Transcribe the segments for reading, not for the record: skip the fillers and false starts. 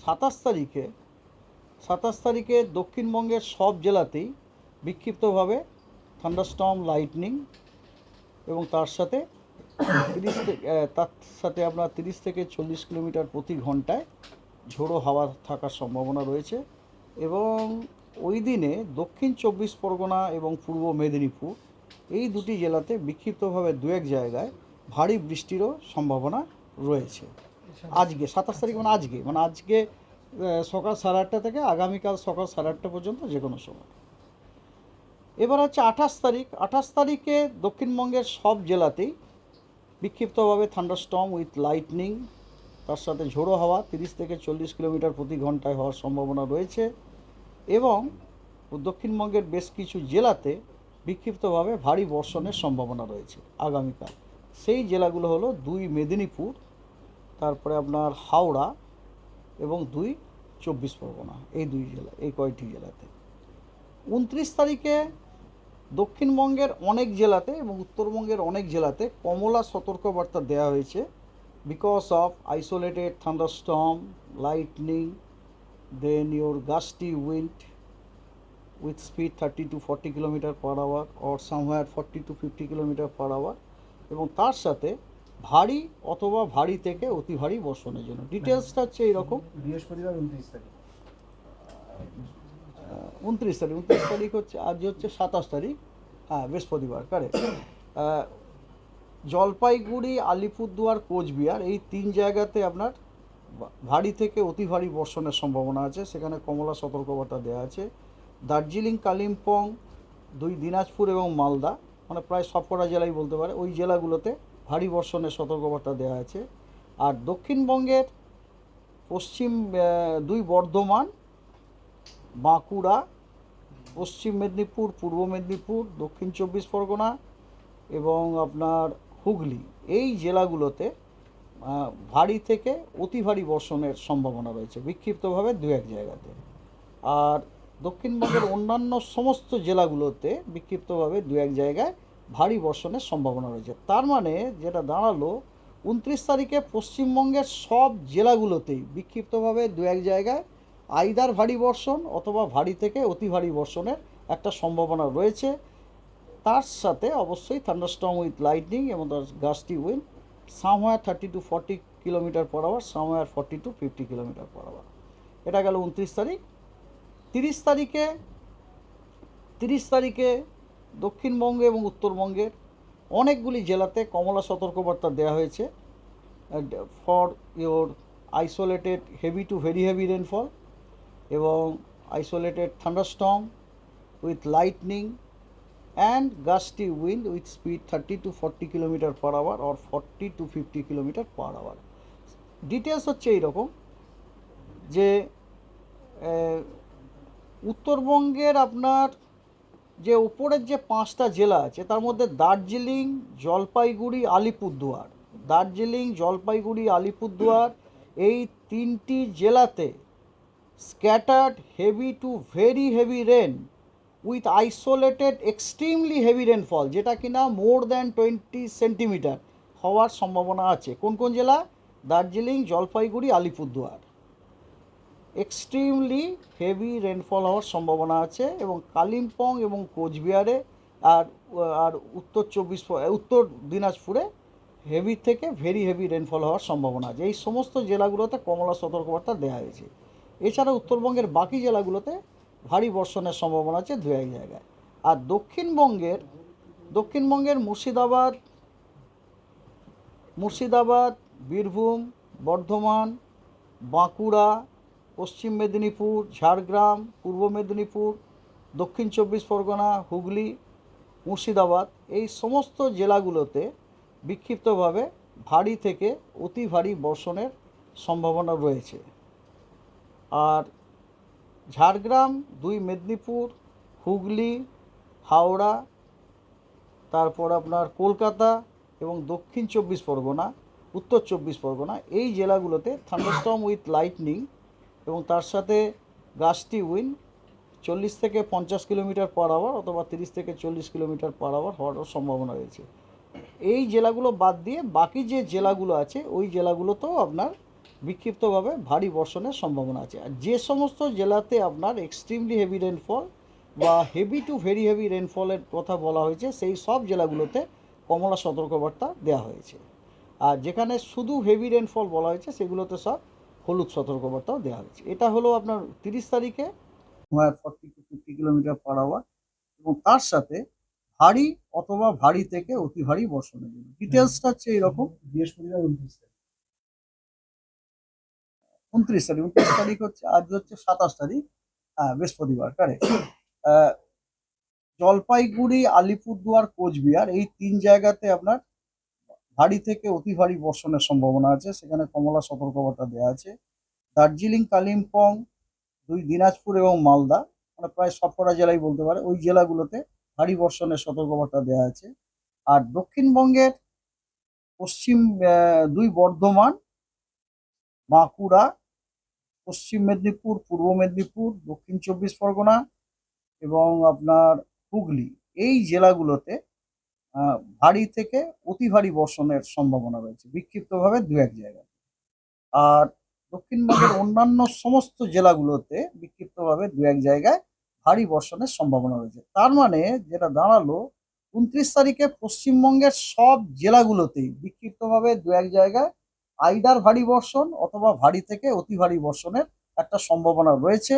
সাতাশ তারিখে দক্ষিণবঙ্গের সব জেলাতেই বিক্ষিপ্তভাবে থান্ডারস্টর্ম, লাইটনিং এবং তার সাথে আপনার 30 থেকে 40 কিলোমিটার প্রতি ঘন্টায় ঝোড়ো হাওয়া থাকার সম্ভাবনা রয়েছে। এবং ওই দিনে দক্ষিণ 24 পরগনা এবং পূর্ব মেদিনীপুর এই দুটি জেলাতে বিক্ষিপ্তভাবে দু এক জায়গায় ভারী বৃষ্টিরও সম্ভাবনা রয়েছে। আজকে 27 তারিখ আজকে সকাল 8:30 থেকে আগামীকাল সকাল 8:30 পর্যন্ত যে কোনো সময়। এবার হচ্ছে 28 তারিখে দক্ষিণবঙ্গের সব জেলাতেই বিক্ষিপ্তভাবে থান্ডারস্টর্ম উইথ লাইটনিং, তার সাথে ঝোড়ো হাওয়া 30 থেকে 40 কিলোমিটার প্রতি ঘন্টায় হওয়ার সম্ভাবনা রয়েছে। এবং দক্ষিণবঙ্গের বেশ কিছু জেলাতে বিক্ষিপ্তভাবে ভারী বর্ষণের সম্ভাবনা রয়েছে আগামীকাল। সেই জেলাগুলো হলো 2 মেদিনীপুর, তারপরে আপনার হাওড়া এবং 2 24 পরগনা, এই কয়টি জেলাতে। 29 তারিখে দক্ষিণবঙ্গের অনেক জেলাতে এবং উত্তরবঙ্গের অনেক জেলাতে কমলা সতর্কবার্তা দেওয়া হয়েছে because of isolated thunderstorm, lightning, then your gusty wind with speed 30 to 40 kilometre per hour or somewhere 40 to 50 kilometre per hour, এবং তার সাথে ভারী অথবা ভারী থেকে অতি ভারী বর্ষণের জন্য। ডিটেলসটা হচ্ছে এইরকম। বৃহস্পতিবার 29 তারিখ। 29 তারিখ হচ্ছে, আজ হচ্ছে 27 তারিখ, হ্যাঁ বৃহস্পতিবার, কারেক্ট। জলপাইগুড়ি, আলিপুরদুয়ার, কোচবিহার এই 3 জায়গাতে আপনার ভারী থেকে অতি ভারী বর্ষণের সম্ভাবনা আছে, সেখানে কমলা সতর্কবার্তা দেওয়া আছে। দার্জিলিং, কালিম্পং, 2 দিনাজপুর এবং মালদা, মানে প্রায় সবকটা জেলাই বলতে পারে, ওই জেলাগুলোতে ভারী বর্ষণের সতর্কবার্তা দেওয়া আছে। আর দক্ষিণবঙ্গের 2 বর্ধমান, বাঁকুড়া, পশ্চিম মেদিনীপুর, পূর্ব মেদিনীপুর, দক্ষিণ 24 পরগনা এবং আপনার হুগলি এই জেলাগুলোতে ভারী থেকে অতি ভারী বর্ষণের সম্ভাবনা রয়েছে বিক্ষিপ্তভাবে 2-1 জায়গাতে। আর দক্ষিণবঙ্গের অন্যান্য সমস্ত জেলাগুলোতে বিক্ষিপ্তভাবে 2-1 জায়গায় ভারী বর্ষণের সম্ভাবনা রয়েছে। তার মানে যেটা দাঁড়ালো 29 তারিখে পশ্চিমবঙ্গের সব জেলাগুলোতেই বিক্ষিপ্তভাবে 2-1 জায়গায় আইদার ভারী বর্ষণ অথবা ভারী থেকে অতি ভারী বর্ষণের একটা সম্ভাবনা রয়েছে। তার সাথে অবশ্যই থান্ডারস্টর্ম উইথ লাইটনিং এবং gusty wind somewhere 30 to 40 kilometre per hour, somewhere 40 to 50 kilometre per hour. এটা গেল 29 তারিখ। 30 তারিখে দক্ষিণবঙ্গে এবং উত্তরবঙ্গের অনেকগুলি জেলাতে কমলা সতর্কবার্তা দেওয়া হয়েছে for your isolated heavy to very heavy rainfall এবং isolated thunderstorm with lightning and gusty wind with speed 30 to 40 kilometre per hour or 40 to 50 kilometre per hour. Details হচ্ছে এইরকম যে উত্তরবঙ্গের আপনার যে উপরের যে 5টা জেলা আছে তার মধ্যে দার্জিলিং, জলপাইগুড়ি, আলিপুরদুয়ার এই 3টি জেলাতে scattered heavy to very heavy rain with isolated extremely heavy rainfall, যেটা কিনা মোর দ্যান 20 সেন্টিমিটার হওয়ার সম্ভাবনা আছে। কোন কোন জেলা? Darjeeling, Jalpaiguri, Alipurduar. Extremely heavy rainfall হওয়ার সম্ভাবনা আছে। এবং কালিম্পং এবং কোচবিহারে আর উত্তর দিনাজপুরে হেভি থেকে ভেরি হেভি রেনফল হওয়ার সম্ভাবনা আছে। এই সমস্ত জেলাগুলোতে কমলা সতর্কবার্তা দেওয়া হয়েছে। এছাড়া উত্তরবঙ্গের বাকি জেলাগুলোতে ভারী বর্ষণের সম্ভাবনা আছে 2-1 জায়গায়। আর দক্ষিণবঙ্গের মুর্শিদাবাদ, বীরভূম, বর্ধমান, বাঁকুড়া, পশ্চিম মেদিনীপুর, ঝাড়গ্রাম, পূর্ব মেদিনীপুর, দক্ষিণ 24 পরগনা, হুগলি, মুর্শিদাবাদ এই সমস্ত জেলাগুলোতে বিক্ষিপ্তভাবে ভারী থেকে অতি ভারী বর্ষণের সম্ভাবনা রয়েছে। আর ঝাড়গ্রাম, 2 মেদিনীপুর, হুগলি, হাওড়া, তারপর আপনার কলকাতা এবং দক্ষিণ 24 পরগনা, উত্তর 24 পরগনা এই জেলাগুলোতে থান্ডারস্টর্ম উইথ লাইটনিং এবং তার সাথে গাস্টি উইন্ড 40 থেকে 50 কিলোমিটার পার আওয়ার অথবা 30 থেকে 40 কিলোমিটার পার আওয়ার হওয়ার সম্ভাবনা রয়েছে। এই জেলাগুলো বাদ দিয়ে বাকি যে জেলাগুলো আছে ওই জেলাগুলোতেও আপনার বিক্ষিপ্তভাবে ভারী বর্ষণের সম্ভাবনা আছে। আর যে সমস্ত জেলাতে আপনার এক্সট্রিমলি হেভি রেনফল বা হেভি টু ভেরি হেভি রেনফলের কথা বলা হয়েছে, সেই সব জেলাগুলোতে কমলা সতর্কবার্তা দেওয়া হয়েছে। আর যেখানে শুধু হেভি রেনফল বলা হয়েছে সেগুলোতে সব হলুদ সতর্কবার্তাও দেওয়া হয়েছে। এটা হলো আপনার 30 তারিখে 40 to 50 কিলোমিটার পার আওয়ার, এবং তার সাথে ভারী অথবা ভারী থেকে অতি ভারী বর্ষণের জন্য ডিটেলসটা হচ্ছে এইরকম। বৃহস্পতিবার 29 তারিখ, 29 তারিখ হচ্ছে, আজ হচ্ছে 27 তারিখ, হ্যাঁ বৃহস্পতিবার কারেক্ট। জলপাইগুড়ি, আলিপুরদুয়ার, কোচবিহার এই 3 জায়গাতে আপনার ভারী থেকে অতি ভারী বর্ষণের সম্ভাবনা আছে, সেখানে কমলা সতর্কবার্তা দেওয়া আছে। দার্জিলিং, কালিম্পং, দিনাজপুর এবং মালদা, মানে প্রায় সবকটা জেলাই বলতে পারে, ওই জেলাগুলোতে ভারী বর্ষণের সতর্কবার্তা দেওয়া আছে। আর দক্ষিণবঙ্গের পশ্চিম 2 বর্ধমান, বাঁকুড়া, পশ্চিম মেদিনীপুর, পূর্ব মেদিনীপুর, দক্ষিণ 24 পরগনা এবং আপনার হুগলি, এই জেলাগুলোতে ভারী থেকে অতি ভারী বর্ষণের সম্ভাবনা রয়েছে বিক্ষিপ্তভাবে 2-1 জায়গায়। আর দক্ষিণবঙ্গের অন্যান্য সমস্ত জেলাগুলোতে বিক্ষিপ্তভাবে 2-1 জায়গায় ভারী বর্ষণের সম্ভাবনা রয়েছে। তার মানে যেটা দাঁড়ালো, 29 তারিখে পশ্চিমবঙ্গের সব জেলাগুলোতেই বিক্ষিপ্তভাবে 2-1 জায়গায় আইদার ভারী বর্ষণ অথবা ভারী থেকে অতি ভারী বর্ষণের একটা সম্ভাবনা রয়েছে।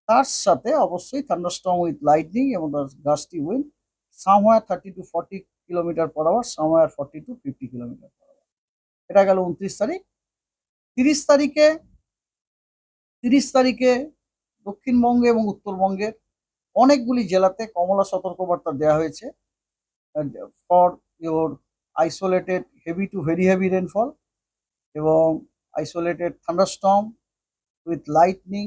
তার সাথে অবশ্যই থান্ডারস্টর্ম উইথ লাইটনিং এবং gusty wind, somewhere 30 to 40 kilometre per hour, somewhere 40 to 50 kilometre per hour. এটা গেল 29 তারিখ। 30 তারিখে 30 তারিখে দক্ষিণবঙ্গে এবং উত্তরবঙ্গের অনেকগুলি জেলাতে কমলা সতর্কবার্তা দেওয়া হয়েছে for your isolated heavy to very heavy rainfall এবং isolated thunderstorm with lightning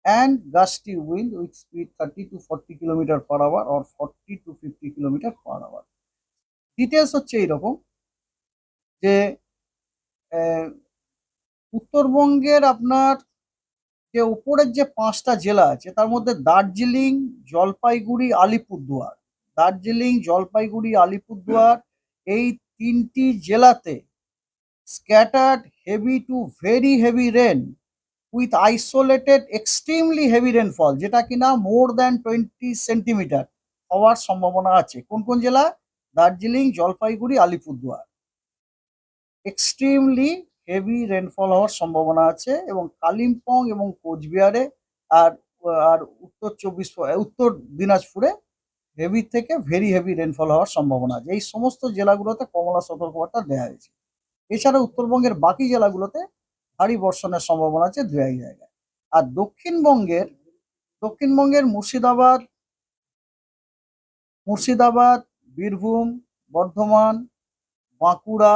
and gusty wind with speed 30 to 40 kilometre per hour or 40 to 50 kilometre per hour. Details হচ্ছে এইরকম যে উত্তরবঙ্গের আপনার যে উপরের যে 5টা জেলা আছে তার মধ্যে দার্জিলিং, জলপাইগুড়ি, আলিপুরদুয়ার, দার্জিলিং, জলপাইগুড়ি, আলিপুরদুয়ার এই 3টি জেলাতে scattered heavy to very heavy rain with isolated extremely heavy rainfall, যেটা কিনা মোর দ্যান 20 সেন্টিমিটার হওয়ার সম্ভাবনা আছে। কোন কোন জেলা? Darjeeling, Jalpaiguri, Alipurduar. Extremely heavy rainfall হওয়ার সম্ভাবনা আছে, এবং কালিম্পং এবং কোচবিহারে আর আর উত্তর দিনাজপুরে হেভি থেকে ভেরি হেভি রেনফল হওয়ার সম্ভাবনা আছে। এই সমস্ত জেলাগুলোতে কমলা সতর্কবার্তা দেওয়া হয়েছে। এছাড়া উত্তরবঙ্গের বাকি জেলাগুলোতে ভারী বর্ষণের সম্ভাবনা আছে 2-1 জায়গায়। আর দক্ষিণবঙ্গের মুর্শিদাবাদ, বীরভূম, বর্ধমান, বাঁকুড়া,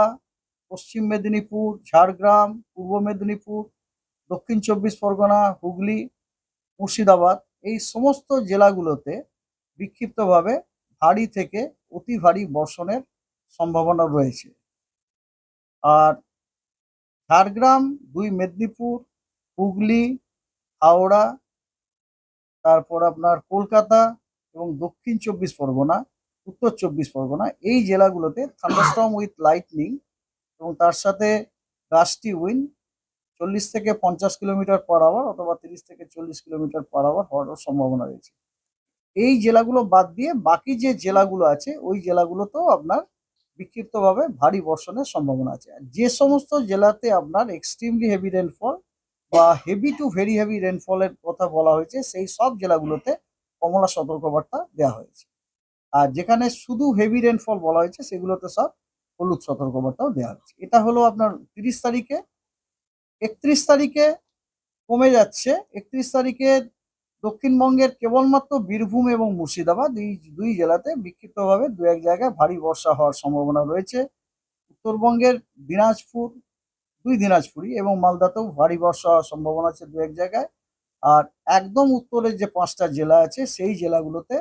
পশ্চিম মেদিনীপুর, ঝাড়গ্রাম, পূর্ব মেদিনীপুর, দক্ষিণ 24 পরগনা, হুগলি, মুর্শিদাবাদ এই সমস্ত জেলাগুলোতে বিক্ষিপ্তভাবে ভারী থেকে অতি ভারী বর্ষণের সম্ভাবনা রয়েছে। আর ঝাড়গ্রাম, 2 মেদিনীপুর, হুগলি, হাওড়া, তারপর আপনার কলকাতা এবং দক্ষিণ 24 পরগনা, উত্তর 24 পরগনা এই জেলাগুলোতে থান্ডারস্টর্ম উইথ লাইটনিং এবং তার সাথে গাস্টি উইন্ড 40 থেকে 50 কিলোমিটার পার আওয়ার অথবা 30 থেকে 40 কিলোমিটার পার আওয়ার হওয়ার সম্ভাবনা রয়েছে। এই জেলাগুলো বাদ দিয়ে বাকি যে জেলাগুলো আছে ওই জেলাগুলোতেও আপনার বিক্ষিপ্তভাবে ভারী বর্ষণের সম্ভাবনা আছে। আর যে সমস্ত জেলাতে আপনার এক্সট্রিমলি হেভি রেনফল বা হেভি টু ভেরি হেভি রেনফলের কথা বলা হয়েছে সেই সব জেলাগুলোতে কমলা সতর্কবার্তা দেওয়া হয়েছে। আর যেখানে শুধু হেভি রেনফল বলা হয়েছে সেগুলোতে সব হলুদ সতর্কবার্তাও দেওয়া হয়েছে। এটা হলো আপনার 30 তারিখে। 31 তারিখে কমে যাচ্ছে। 31 তারিখে দক্ষিণবঙ্গের কেবলমাত্র বীরভূম এবং মুর্শিদাবাদ এই 2 জেলাতে বিক্ষিপ্তভাবে 2-1 জায়গায় ভারী বর্ষা হওয়ার সম্ভাবনা রয়েছে। উত্তরবঙ্গের দিনাজপুরই এবং মালদাতেও ভারী বর্ষা হওয়ার সম্ভাবনা আছে 2-1 জায়গায়। আর একদম উত্তরের যে 5টা জেলা আছে সেই জেলাগুলোতে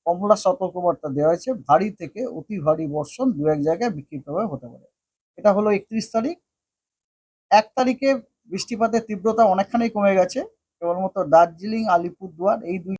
কমলা সতর্কবার্তা দেওয়া হয়েছে, ভারী থেকে অতি ভারী বর্ষণ 2-1 জায়গায় বিক্ষিপ্তভাবে হতে পারে। এটা হলো 31 তারিখ। 1 তারিখে বৃষ্টিপাতের তীব্রতা অনেকখানি কমে গেছে, কেবলমাত্র দার্জিলিং, আলিপুরদুয়ার এই 2